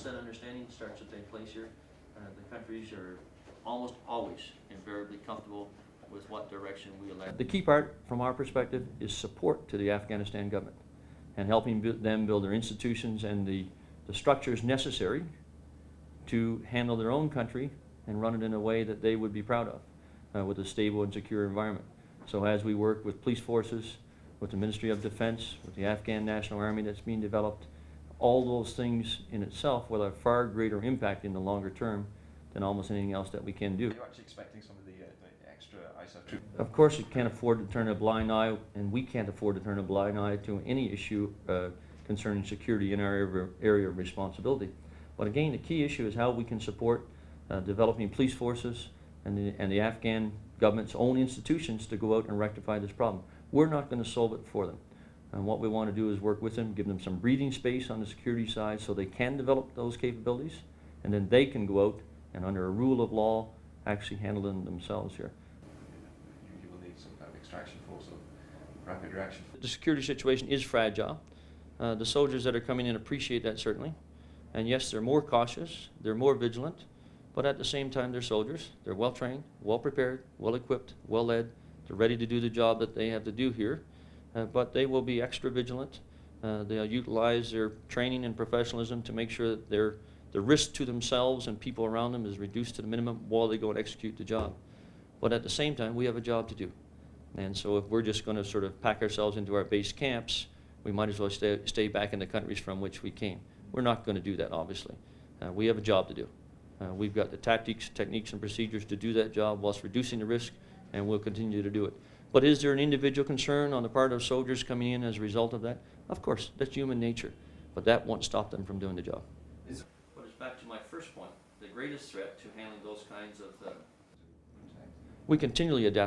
That understanding starts to take place here. The countries are almost always invariably comfortable with what direction we elect. The key part, from our perspective, is support to the Afghanistan government and helping them build their institutions and the structures necessary to handle their own country and run it in a way that they would be proud of, with a stable and secure environment. So as we work with police forces, with the Ministry of Defense, with the Afghan National Army that's being developed, all those things in itself will have far greater impact in the longer term than almost anything else that we can do. Are you actually expecting some of the extra ISAF troops? Of course, you can't afford to turn a blind eye, and we can't afford to turn a blind eye to any issue concerning security in our area of responsibility. But again, the key issue is how we can support developing police forces and the Afghan government's own institutions to go out and rectify this problem. We're not going to solve it for them. And what we want to do is work with them, give them some breathing space on the security side so they can develop those capabilities, and then they can go out and, under a rule of law, actually handle them themselves here. You will need some kind of extraction force or rapid reaction. The security situation is fragile. The soldiers that are coming in appreciate that, certainly. And yes, they're more cautious, they're more vigilant, but at the same time they're soldiers. They're well trained, well prepared, well equipped, well led. They're ready to do the job that they have to do here, but they will be extra vigilant. They'll utilize their training and professionalism to make sure that the risk to themselves and people around them is reduced to the minimum while they go and execute the job. But at the same time, we have a job to do. And so if we're just going to sort of pack ourselves into our base camps, we might as well stay back in the countries from which we came. We're not going to do that, obviously. We have a job to do. We've got the tactics, techniques, and procedures to do that job whilst reducing the risk, and we'll continue to do it. But is there an individual concern on the part of soldiers coming in as a result of that? Of course, that's human nature, but that won't stop them from doing the job. But it's back to my first point. The greatest threat to handling those kinds of... we continually adapt.